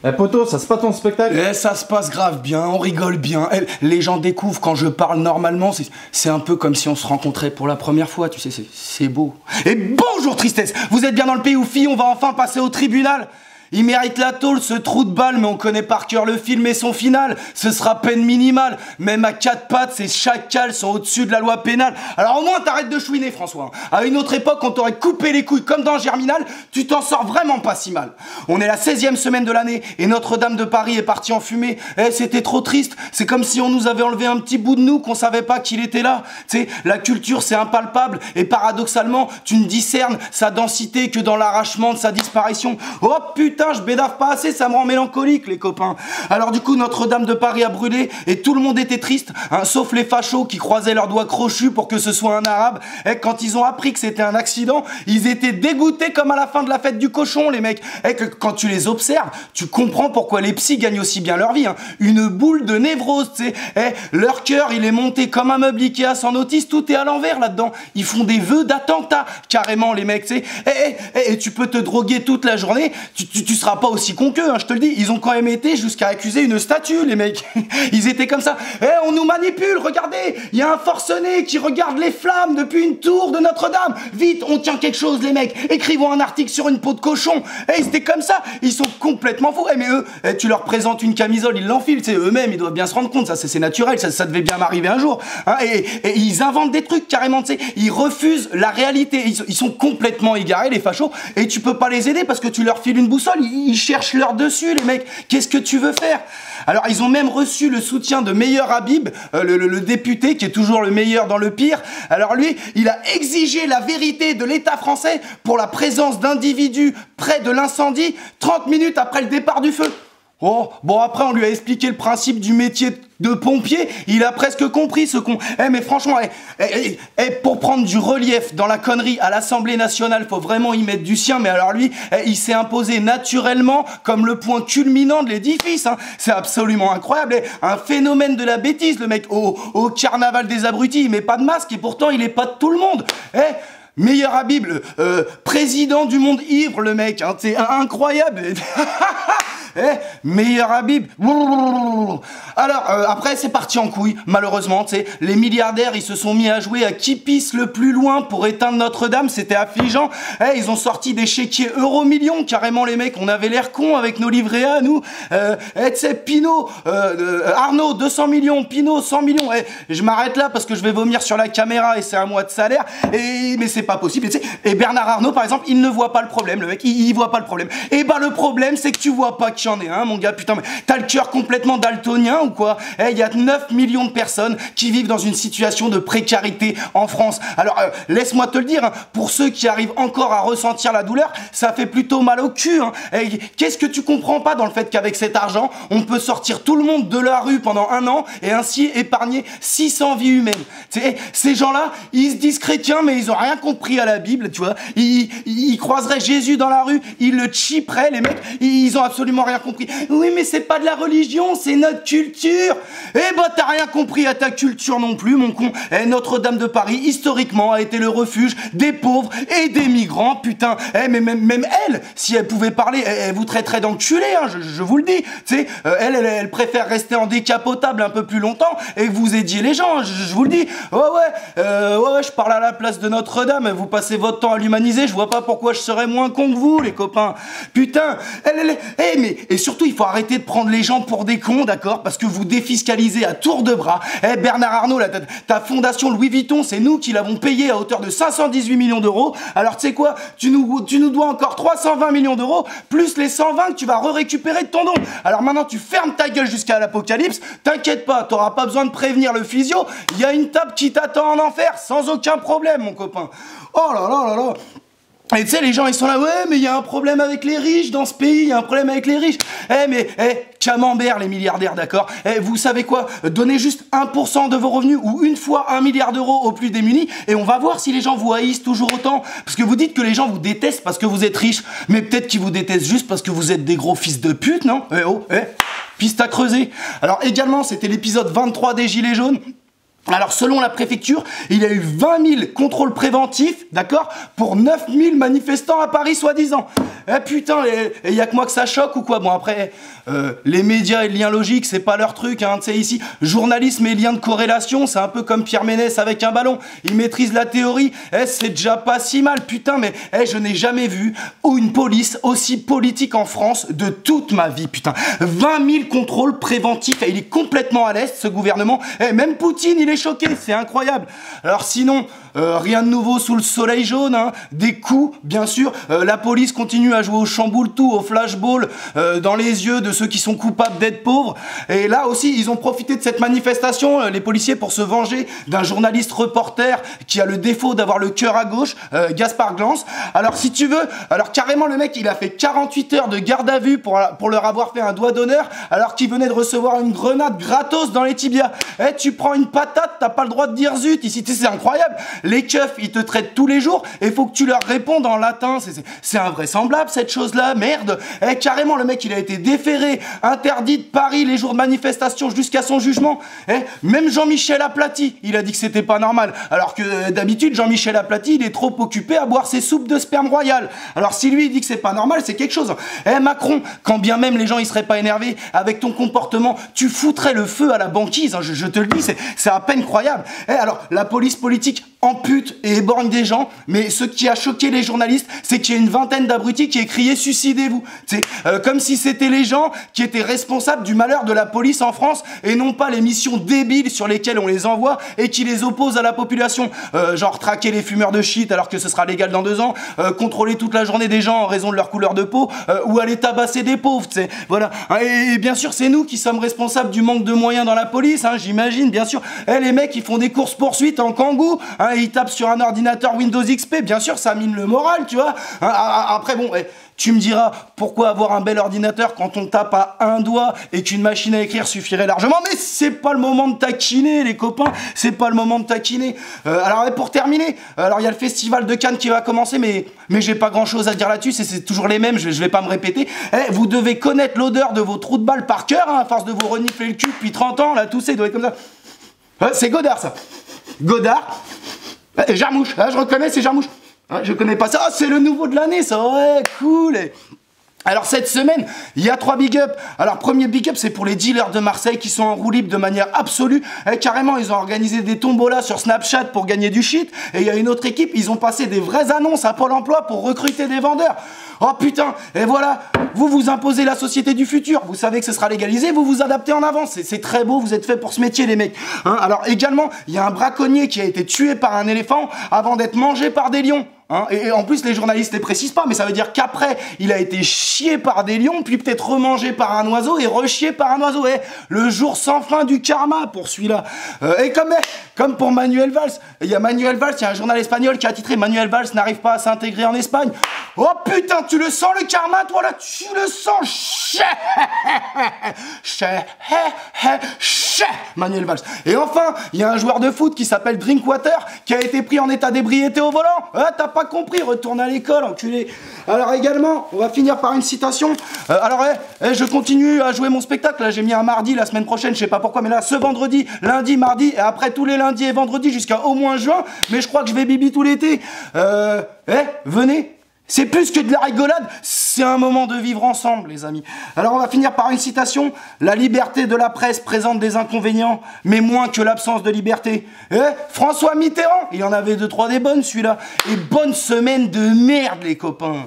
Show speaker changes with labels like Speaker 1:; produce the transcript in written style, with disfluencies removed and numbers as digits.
Speaker 1: Eh poto, ça se passe ton spectacle?
Speaker 2: Eh, ça se passe grave bien, on rigole bien. Eh, les gens découvrent quand je parle normalement, c'est un peu comme si on se rencontrait pour la première fois, tu sais, c'est beau. Et bonjour tristesse, vous êtes bien dans le pays où fille, on va enfin passer au tribunal. Il mérite la tôle, ce trou de balle, mais on connaît par cœur le film et son final. Ce sera peine minimale. Même à 4 pattes, ces chacals sont au-dessus de la loi pénale. Alors au moins, t'arrêtes de chouiner, François. À une autre époque, on t'aurait coupé les couilles comme dans Germinal. Tu t'en sors vraiment pas si mal. On est la 16e semaine de l'année et Notre-Dame de Paris est partie en fumée. Eh, c'était trop triste. C'est comme si on nous avait enlevé un petit bout de nous qu'on savait pas qu'il était là. Tu sais, la culture, c'est impalpable. Et paradoxalement, tu ne discernes sa densité que dans l'arrachement de sa disparition. Oh putain, je bédave pas assez, ça me rend mélancolique, les copains. Alors du coup, Notre-Dame de Paris a brûlé et tout le monde était triste, hein, sauf les fachos qui croisaient leurs doigts crochus pour que ce soit un arabe. Et quand ils ont appris que c'était un accident, ils étaient dégoûtés comme à la fin de la fête du cochon, les mecs. Et que quand tu les observes, tu comprends pourquoi les psys gagnent aussi bien leur vie. Hein. Une boule de névrose, tu sais. Leur cœur, il est monté comme un meuble Ikea sans notice, tout est à l'envers là-dedans. Ils font des vœux d'attentat, carrément, les mecs, tu sais. Et tu peux te droguer toute la journée, tu seras pas aussi con qu'eux, hein, je te le dis. Ils ont quand même été jusqu'à accuser une statue, les mecs. Ils étaient comme ça. On nous manipule, regardez. Il y a un forcené qui regarde les flammes depuis une tour de Notre-Dame. Vite, on tient quelque chose, les mecs. Écrivons un article sur une peau de cochon. Ils étaient comme ça. Ils sont complètement fous. Mais eux, tu leur présentes une camisole, ils l'enfilent. Eux-mêmes, ils doivent bien se rendre compte. Ça, c'est naturel. Ça devait bien m'arriver un jour. Hein, et ils inventent des trucs, carrément, tu sais. Ils refusent la réalité. Ils sont complètement égarés, les fachos. Et tu peux pas les aider parce que tu leur files une boussole. Ils cherchent leur dessus, les mecs. Qu'est-ce que tu veux faire? Alors, ils ont même reçu le soutien de Meilleur Habib, le député, qui est toujours le meilleur dans le pire. Alors lui, il a exigé la vérité de l'État français pour la présence d'individus près de l'incendie 30 minutes après le départ du feu. Oh, bon après on lui a expliqué le principe du métier de pompier, il a presque compris ce con. Mais franchement, pour prendre du relief dans la connerie à l'Assemblée nationale, faut vraiment y mettre du sien, mais alors lui, il s'est imposé naturellement comme le point culminant de l'édifice, hein. C'est absolument incroyable, un phénomène de la bêtise, le mec, au carnaval des abrutis, il met pas de masque et pourtant il est pas de tout le monde. Meilleur Habib, président du monde ivre, le mec, hein, c'est incroyable. Meilleur Habib. Alors, après, c'est parti en couille, malheureusement, tu sais. Les milliardaires, ils se sont mis à jouer à qui pisse le plus loin pour éteindre Notre-Dame, c'était affligeant. Ils ont sorti des chéquiers euro-millions, carrément, les mecs. On avait l'air cons avec nos livrets A, nous. Tu sais, Pinot, Arnaud, 200 millions, Pinot, 100 millions. Je m'arrête là parce que je vais vomir sur la caméra et c'est un mois de salaire. Mais c'est pas possible, tu sais. Et Bernard Arnault, par exemple, il ne voit pas le problème, le mec. Il voit pas le problème. Le problème, c'est que tu vois pas qu'il y en ait un, mon gars, putain, mais t'as le cœur complètement daltonien ou quoi? Il y a 9 millions de personnes qui vivent dans une situation de précarité en France. Alors, laisse-moi te le dire, hein, pour ceux qui arrivent encore à ressentir la douleur, ça fait plutôt mal au cul. Hein. Qu'est-ce que tu comprends pas dans le fait qu'avec cet argent, on peut sortir tout le monde de la rue pendant 1 an et ainsi épargner 600 vies humaines? Ces gens-là, ils se disent chrétiens, mais ils ont rien compris à la Bible, tu vois. Ils croiseraient Jésus dans la rue, ils le chipperaient, les mecs, ils ont absolument rien compris. Oui, mais c'est pas de la religion, c'est notre culture. T'as rien compris à ta culture non plus, mon con. Notre-Dame de Paris, historiquement, a été le refuge des pauvres et des migrants, putain. Mais même elle, si elle pouvait parler, elle vous traiterait d'enculé, hein, je vous le dis. Tu sais, elle préfère rester en décapotable un peu plus longtemps et que vous aidiez les gens, je vous le dis. Ouais, je parle à la place de Notre-Dame, vous passez votre temps à l'humaniser, je vois pas pourquoi je serais moins con que vous, les copains. Putain, et surtout, il faut arrêter de prendre les gens pour des cons, d'accord? Parce que vous défiscalisez à tour de bras. Bernard Arnault, là, ta fondation Louis Vuitton, c'est nous qui l'avons payé à hauteur de 518 millions d'euros. Alors, tu sais quoi? Tu nous dois encore 320 millions d'euros, plus les 120 que tu vas récupérer de ton don. Alors maintenant, tu fermes ta gueule jusqu'à l'apocalypse. T'inquiète pas, t'auras pas besoin de prévenir le physio. Il y a une table qui t'attend en enfer, sans aucun problème, mon copain. Oh là là là là. Et tu sais, les gens, ils sont là, ouais, mais il y a un problème avec les riches dans ce pays, il y a un problème avec les riches. Camembert, les milliardaires, d'accord? Vous savez quoi? Donnez juste 1% de vos revenus ou une fois 1 milliard d'euros aux plus démunis et on va voir si les gens vous haïssent toujours autant. Parce que vous dites que les gens vous détestent parce que vous êtes riches, mais peut-être qu'ils vous détestent juste parce que vous êtes des gros fils de pute, non? Piste à creuser. Alors également, c'était l'épisode 23 des Gilets jaunes. Alors, selon la préfecture, il y a eu 20 000 contrôles préventifs, d'accord, pour 9 000 manifestants à Paris, soi-disant. Eh putain, il y a que moi que ça choque ou quoi? Bon, après, les médias et le lien logique, c'est pas leur truc, hein, tu sais, ici. Journalisme et lien de corrélation, c'est un peu comme Pierre Ménès avec un ballon. Il maîtrise la théorie, c'est déjà pas si mal, putain, mais je n'ai jamais vu une police aussi politique en France de toute ma vie, putain. 20 000 contrôles préventifs, et il est complètement à l'est, ce gouvernement. Même Poutine, il est choqué, c'est incroyable. Alors sinon, rien de nouveau sous le soleil jaune, hein. Des coups, bien sûr. La police continue à jouer au chamboule-tout, au flashball, dans les yeux de ceux qui sont coupables d'être pauvres. Et là aussi, ils ont profité de cette manifestation, les policiers, pour se venger d'un journaliste reporter qui a le défaut d'avoir le cœur à gauche, Gaspard Glance. Alors si tu veux, alors carrément le mec, il a fait 48 heures de garde à vue pour leur avoir fait un doigt d'honneur, alors qu'il venait de recevoir une grenade gratos dans les tibias. Tu prends une patate, t'as pas le droit de dire zut. Ici, c'est incroyable. Les keufs, ils te traitent tous les jours et faut que tu leur répondes en latin. C'est invraisemblable, cette chose-là. Merde. Carrément, le mec, il a été déféré, interdit de Paris les jours de manifestation jusqu'à son jugement. Même Jean-Michel Aplathy, il a dit que c'était pas normal. Alors que d'habitude, Jean-Michel Aplathy, il est trop occupé à boire ses soupes de sperme royal. Alors si lui, il dit que c'est pas normal, c'est quelque chose. Macron, quand bien même les gens, ils seraient pas énervés, avec ton comportement, tu foutrais le feu à la banquise. Hein, je te le dis, c'est à peine croyable. Alors, la police politique ampute et éborgne des gens, mais ce qui a choqué les journalistes, c'est qu'il y a une vingtaine d'abrutis qui aient crié « Suicidez-vous ». Comme si c'était les gens qui étaient responsables du malheur de la police en France et non pas les missions débiles sur lesquelles on les envoie et qui les opposent à la population. Genre traquer les fumeurs de shit alors que ce sera légal dans 2 ans, contrôler toute la journée des gens en raison de leur couleur de peau, ou aller tabasser des pauvres, tu sais. Voilà. Et bien sûr, c'est nous qui sommes responsables du manque de moyens dans la police, hein, j'imagine, bien sûr. Les mecs, ils font des courses-poursuites en kangou, hein, ils tapent sur un ordinateur Windows XP, bien sûr, ça mine le moral, tu vois. Après, bon, tu me diras, pourquoi avoir un bel ordinateur quand on tape à un doigt et qu'une machine à écrire suffirait largement? Mais c'est pas le moment de taquiner, les copains, c'est pas le moment de taquiner. Alors, pour terminer, alors il y a le festival de Cannes qui va commencer, mais j'ai pas grand chose à dire là-dessus, c'est toujours les mêmes, je vais pas me répéter. Vous devez connaître l'odeur de vos trous de balles par cœur, hein, à force de vous renifler le cul depuis 30 ans, là, tout ça, il doit être comme ça. C'est Godard, ça. Godard. Jarmouche, je reconnais, c'est Jarmouche. Je connais pas ça. C'est le nouveau de l'année, ça. Ouais, cool. Alors cette semaine, il y a 3 big up. Alors premier big up, c'est pour les dealers de Marseille qui sont en roue libre de manière absolue. Carrément, ils ont organisé des tombolas sur Snapchat pour gagner du shit. Et il y a une autre équipe, ils ont passé des vraies annonces à Pôle emploi pour recruter des vendeurs. Oh putain, et voilà, vous imposez la société du futur. Vous savez que ce sera légalisé, vous vous adaptez en avance. C'est très beau, vous êtes fait pour ce métier, les mecs. Alors également, il y a un braconnier qui a été tué par un éléphant avant d'être mangé par des lions. Et en plus, les journalistes ne précisent pas, mais ça veut dire qu'après, il a été chié par des lions, puis peut-être remangé par un oiseau et rechié par un oiseau. Le jour sans fin du karma pour celui-là. Et comme pour Manuel Valls, il y a Manuel Valls, il y a un journal espagnol qui a titré « Manuel Valls n'arrive pas à s'intégrer en Espagne ». Oh putain, tu le sens le karma, toi là? Tu le sens? Manuel Valls. Et enfin, il y a un joueur de foot qui s'appelle Drinkwater qui a été pris en état d'ébriété au volant. T'as pas compris, retourne à l'école, enculé. Alors également, on va finir par une citation. Je continue à jouer mon spectacle. Là, j'ai mis un mardi la semaine prochaine, je sais pas pourquoi, mais là, ce vendredi, lundi, mardi, et après tous les lundis et vendredis jusqu'à au moins juin. Mais je crois que je vais bibi tout l'été. Venez. C'est plus que de la rigolade, c'est un moment de vivre ensemble, les amis. Alors on va finir par une citation. La liberté de la presse présente des inconvénients, mais moins que l'absence de liberté. François Mitterrand, il en avait 2-3 des bonnes, celui-là. Et bonne semaine de merde, les copains.